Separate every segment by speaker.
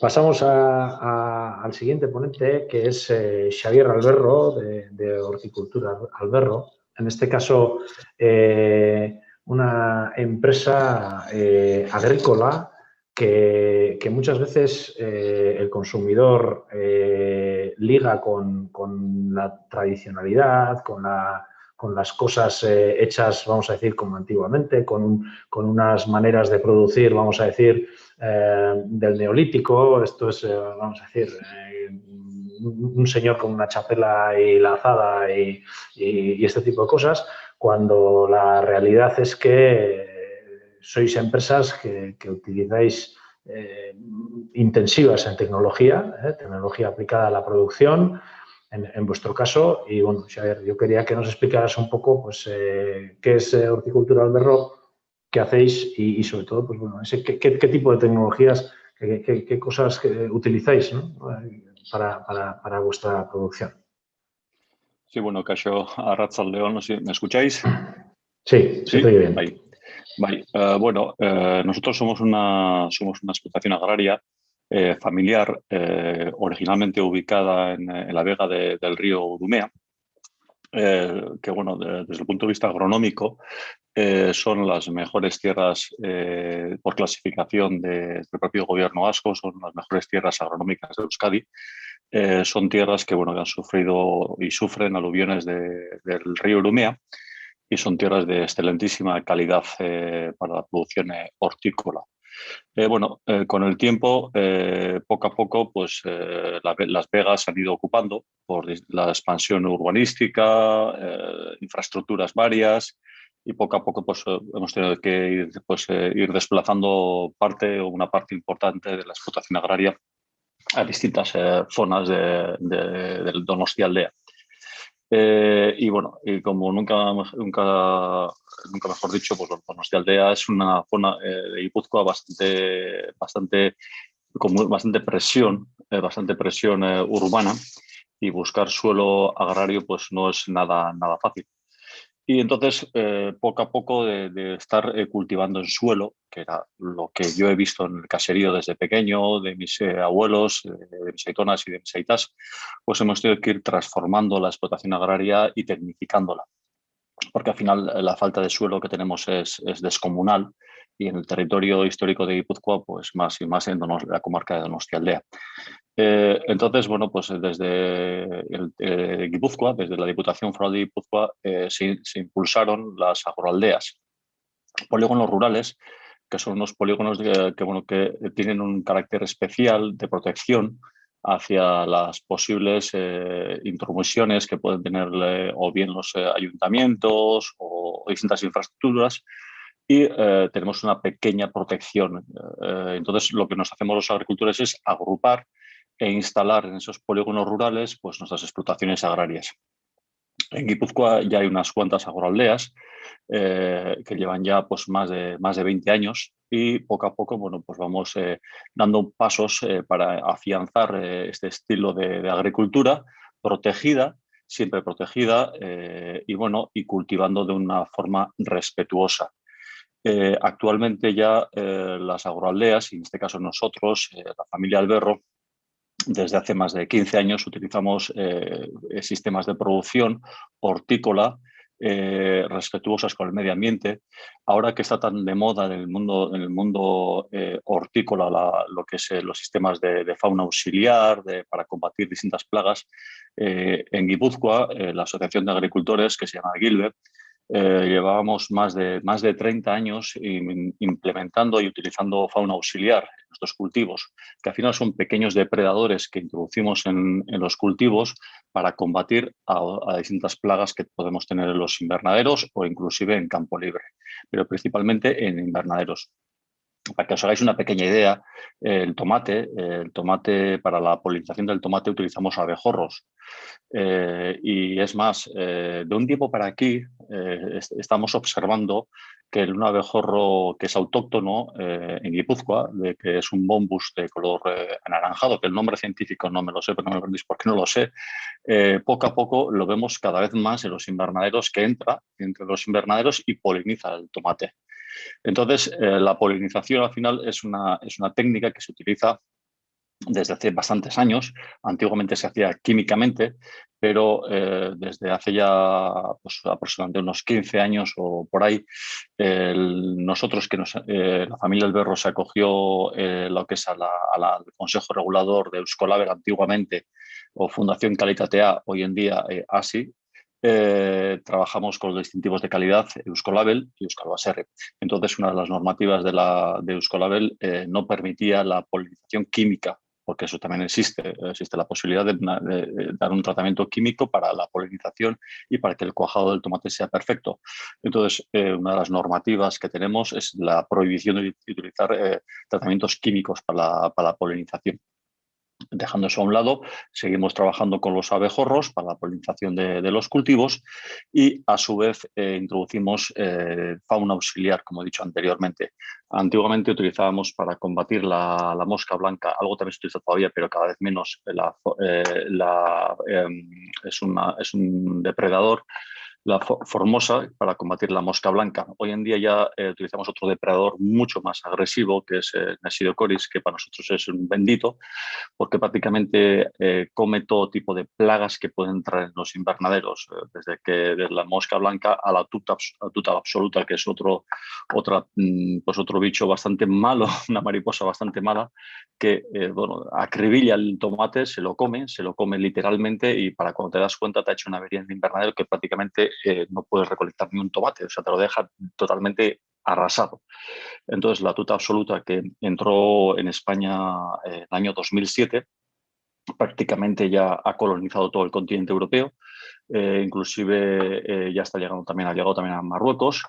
Speaker 1: Pasamos al siguiente ponente, que es Xavier Alberro, de Horticultura Alberro. En este caso, una empresa agrícola que muchas veces el consumidor liga con la tradicionalidad, con las cosas hechas, vamos a decir, como antiguamente, con unas maneras de producir, vamos a decir, del neolítico. Esto es, vamos a decir, un señor con una chapela y la azada y este tipo de cosas, cuando la realidad es que sois empresas que utilizáis intensivas en tecnología, tecnología aplicada a la producción, en vuestro caso. Y bueno, Xavier, yo quería que nos explicaras un poco pues, qué es Horticultura Alberro, qué hacéis y sobre todo, pues bueno, qué tipo de tecnologías, qué cosas utilizáis, ¿no? Para vuestra producción.
Speaker 2: Sí, bueno, Cayo Arratsaldeon, no sé, ¿me escucháis?
Speaker 1: Sí, se te
Speaker 2: Sí,
Speaker 1: oye bien.
Speaker 2: bye. Bye. Bueno, nosotros somos una explotación agraria familiar, originalmente ubicada en la vega del río Udumea, que bueno, desde el punto de vista agronómico, son las mejores tierras por clasificación del propio gobierno vasco, son las mejores tierras agronómicas de Euskadi. Son tierras que, bueno, que han sufrido y sufren aluviones del río Urumea y son tierras de excelentísima calidad para la producción hortícola. Con el tiempo, poco a poco, pues las vegas se han ido ocupando por la expansión urbanística, infraestructuras varias, y poco a poco pues, hemos tenido que ir, ir desplazando parte o una parte importante de la explotación agraria a distintas zonas del Donostialdea. Y bueno, y como nunca mejor dicho, pues Donostialdea es una zona de Guipúzcoa con bastante presión urbana, y buscar suelo agrario pues no es nada fácil. Y entonces, poco a poco de estar cultivando en suelo, que era lo que yo he visto en el caserío desde pequeño, de mis abuelos, de mis aitonas y de mis aitas, pues hemos tenido que ir transformando la explotación agraria y tecnificándola, porque al final la falta de suelo que tenemos es descomunal, y en el territorio histórico de Guipúzcoa, pues más y más en la comarca de Donostialdea. Entonces, bueno, pues desde Guipúzcoa, desde la Diputación Foral de Guipúzcoa, se impulsaron las agroaldeas, polígonos rurales, que son unos polígonos que tienen un carácter especial de protección hacia las posibles intromisiones que pueden tener o bien los ayuntamientos o distintas infraestructuras, y tenemos una pequeña protección. Entonces, lo que nos hacemos los agricultores es agrupar e instalar en esos polígonos rurales pues, nuestras explotaciones agrarias. En Guipúzcoa ya hay unas cuantas agroaldeas que llevan ya pues, más de 20 años, y poco a poco bueno, pues vamos dando pasos para afianzar este estilo de agricultura protegida, siempre protegida, y cultivando de una forma respetuosa. Actualmente ya las agroaldeas, y en este caso nosotros, la familia Alberro, desde hace más de 15 años utilizamos sistemas de producción hortícola respetuosas con el medio ambiente. Ahora que está tan de moda en el mundo hortícola lo que es los sistemas de fauna auxiliar para combatir distintas plagas, en Guipúzcoa, la Asociación de Agricultores, que se llama Gilbert, llevábamos más de 30 años implementando y utilizando fauna auxiliar en nuestros cultivos, que al final son pequeños depredadores que introducimos en los cultivos para combatir a distintas plagas que podemos tener en los invernaderos o inclusive en campo libre, pero principalmente en invernaderos. Para que os hagáis una pequeña idea, el tomate, para la polinización del tomate utilizamos abejorros. Y es más, de un tiempo para aquí estamos observando que un abejorro que es autóctono en Guipúzcoa, que es un bombus de color anaranjado, que el nombre científico no me lo sé, pero no me preguntéis por qué no lo sé, poco a poco lo vemos cada vez más en los invernaderos, que entra entre los invernaderos y poliniza el tomate. Entonces, la polinización al final es una técnica que se utiliza desde hace bastantes años. Antiguamente se hacía químicamente, pero desde hace ya pues, aproximadamente unos 15 años o por ahí, nosotros la familia Alberro se acogió lo que es al Consejo Regulador de Euskolabel antiguamente, o Fundación Kalitatea, hoy en día ASI. Trabajamos con los distintivos de calidad Euskolabel y Euskal Baserri. Entonces, una de las normativas de Euskolabel no permitía la polinización química, porque eso también existe la posibilidad de dar un tratamiento químico para la polinización y para que el cuajado del tomate sea perfecto. Entonces, una de las normativas que tenemos es la prohibición de utilizar tratamientos químicos para la polinización. Dejando eso a un lado, seguimos trabajando con los abejorros para la polinización de los cultivos y, a su vez, introducimos fauna auxiliar, como he dicho anteriormente. Antiguamente utilizábamos para combatir la mosca blanca, algo también se utiliza todavía, pero cada vez menos, es un depredador, la formosa, para combatir la mosca blanca. Hoy en día ya utilizamos otro depredador mucho más agresivo, que es Nesidocoris, que para nosotros es un bendito, porque prácticamente come todo tipo de plagas que pueden entrar en los invernaderos, desde la mosca blanca a la tuta absoluta, que es pues otro bicho bastante malo, una mariposa bastante mala, que bueno, acribilla el tomate, se lo come literalmente, y para cuando te das cuenta te ha hecho una avería en el invernadero que prácticamente no puedes recolectar ni un tomate, o sea, te lo deja totalmente arrasado. Entonces, la tuta absoluta, que entró en España en el año 2007, prácticamente ya ha colonizado todo el continente europeo, inclusive ya ha llegado también a Marruecos.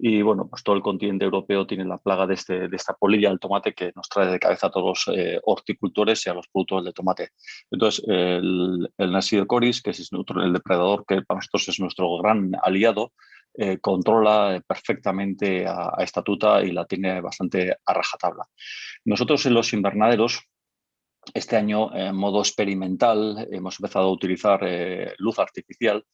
Speaker 2: Y bueno, pues todo el continente europeo tiene la plaga de esta polilla del tomate, que nos trae de cabeza a todos los horticultores y a los productores de tomate. Entonces, el Nasidocoris, que es el depredador que para nosotros es nuestro gran aliado, controla perfectamente a esta tuta y la tiene bastante a rajatabla. Nosotros en los invernaderos, este año, en modo experimental, hemos empezado a utilizar luz artificial,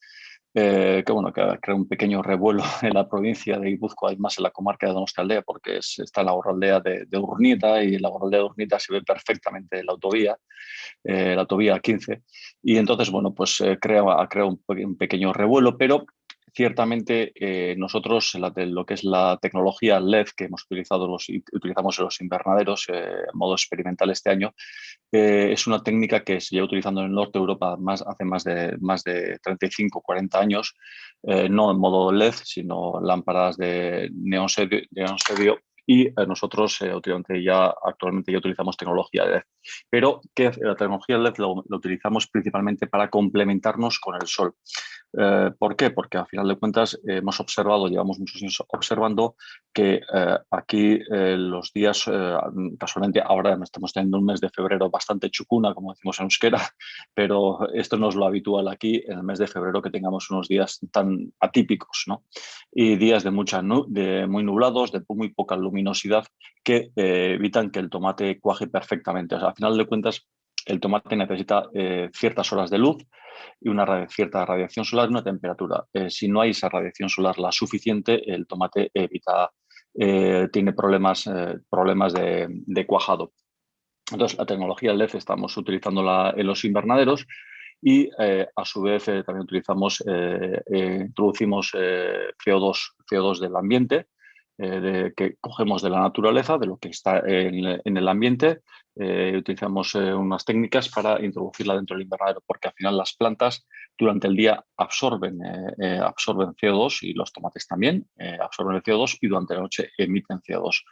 Speaker 2: que bueno, que crea un pequeño revuelo en la provincia de Guipúzcoa y más en la comarca de Donostialdea, porque está en la gorraldea de Urnieta, y en la gorraldea de Urnieta se ve perfectamente la autovía 15. Y entonces, bueno, pues ha creado un pequeño revuelo, pero ciertamente nosotros, lo que es la tecnología LED que utilizamos en los invernaderos en modo experimental este año, es una técnica que se lleva utilizando en el norte de Europa hace más de 35 o 40 años, no en modo LED, sino lámparas de neón sedio, y nosotros actualmente ya utilizamos tecnología LED. Pero la tecnología LED lo utilizamos principalmente para complementarnos con el sol. ¿Por qué? Porque al final de cuentas llevamos muchos años observando que aquí los días, casualmente ahora estamos teniendo un mes de febrero bastante chucuna, como decimos en euskera, pero esto no es lo habitual aquí en el mes de febrero, que tengamos unos días tan atípicos, ¿no? Y días de muy nublados, de muy poca luminosidad, que evitan que el tomate cuaje perfectamente. O sea, al final de cuentas, el tomate necesita ciertas horas de luz y cierta radiación solar y una temperatura. Si no hay esa radiación solar la suficiente, el tomate tiene problemas de cuajado. Entonces, la tecnología LED estamos utilizándola en los invernaderos, y a su vez también introducimos CO2 del ambiente, que cogemos de la naturaleza, de lo que está en el ambiente. Utilizamos unas técnicas para introducirla dentro del invernadero, porque al final las plantas durante el día absorben CO2, y los tomates también absorben el CO2, y durante la noche emiten CO2.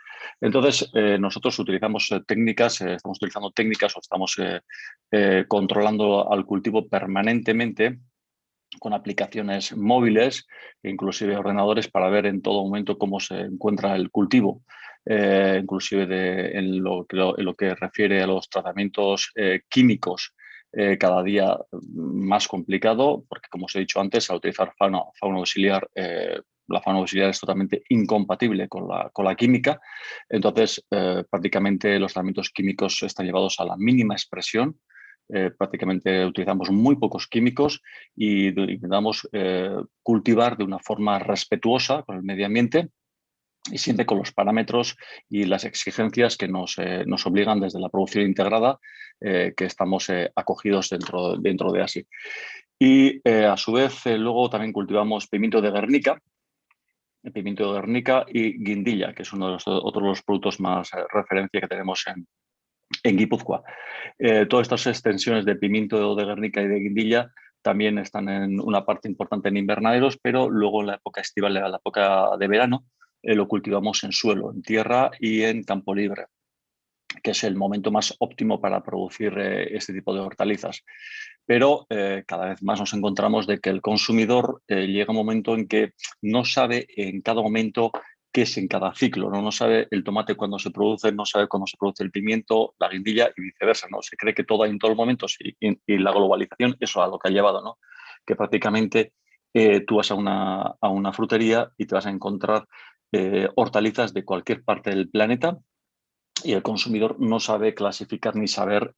Speaker 2: Entonces, nosotros estamos utilizando técnicas, o estamos controlando al cultivo permanentemente con aplicaciones móviles e inclusive ordenadores, para ver en todo momento cómo se encuentra el cultivo, inclusive en lo que refiere a los tratamientos químicos. Cada día más complicado, porque, como os he dicho antes, al utilizar fauna auxiliar, la fauna auxiliar es totalmente incompatible con la química. Entonces, prácticamente los tratamientos químicos están llevados a la mínima expresión. Prácticamente utilizamos muy pocos químicos y intentamos cultivar de una forma respetuosa con el medio ambiente, y siempre con los parámetros y las exigencias que nos obligan desde la producción integrada, que estamos acogidos dentro de ASI. Y a su vez luego también cultivamos pimiento de Guernica, y guindilla, que es uno de los otros productos más referencia que tenemos en Guipúzcoa. Todas estas extensiones de pimiento de Guernica y de guindilla también están en una parte importante en invernaderos, pero luego en la época estival, en la época de verano, lo cultivamos en suelo, en tierra y en campo libre, que es el momento más óptimo para producir este tipo de hortalizas. Pero cada vez más nos encontramos de que el consumidor llega un momento en que no sabe en cada momento qué es en cada ciclo, ¿no? No sabe el tomate cuándo se produce, no sabe cuándo se produce el pimiento, la guindilla y viceversa, ¿no? Se cree que todo hay en todos los momentos y la globalización, eso a lo que ha llevado, ¿no? Que prácticamente tú vas a una frutería y te vas a encontrar hortalizas de cualquier parte del planeta, y el consumidor no sabe clasificar ni saber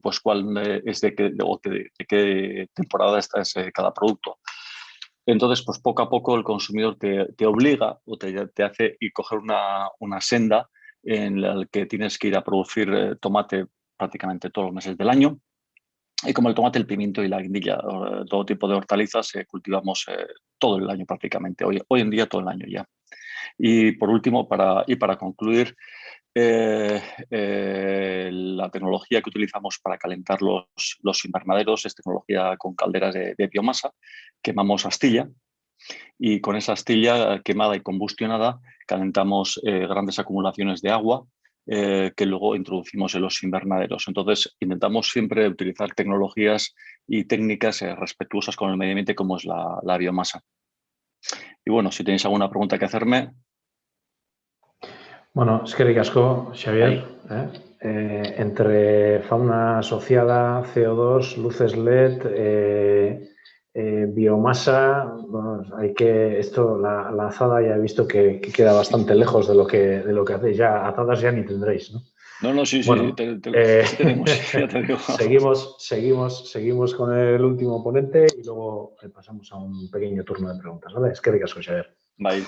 Speaker 2: pues cuál es de qué temporada está cada producto. Entonces, pues poco a poco el consumidor te obliga o te hace y coger una senda en la que tienes que ir a producir tomate prácticamente todos los meses del año. Y como el tomate, el pimiento y la guindilla, todo tipo de hortalizas, cultivamos todo el año prácticamente. Hoy en día todo el año ya. Y por último, para concluir, la tecnología que utilizamos para calentar los invernaderos es tecnología con calderas de biomasa. Quemamos astilla y con esa astilla quemada y combustionada calentamos grandes acumulaciones de agua que luego introducimos en los invernaderos. Entonces, intentamos siempre utilizar tecnologías y técnicas respetuosas con el medio ambiente, como es la biomasa. Y bueno, si tenéis alguna pregunta que hacerme.
Speaker 1: Bueno, eskerrik asko, Xavier. Entre fauna asociada, CO2, luces LED, biomasa, bueno, la azada ya he visto que queda bastante lejos de lo que hacéis. Ya azadas ya ni tendréis, ¿no?
Speaker 2: No, sí,
Speaker 1: bueno,
Speaker 2: sí tenemos, ya te digo.
Speaker 1: Seguimos con el último ponente y luego pasamos a un pequeño turno de preguntas, ¿vale? Eskerrik asko, Xavier.
Speaker 2: Bye.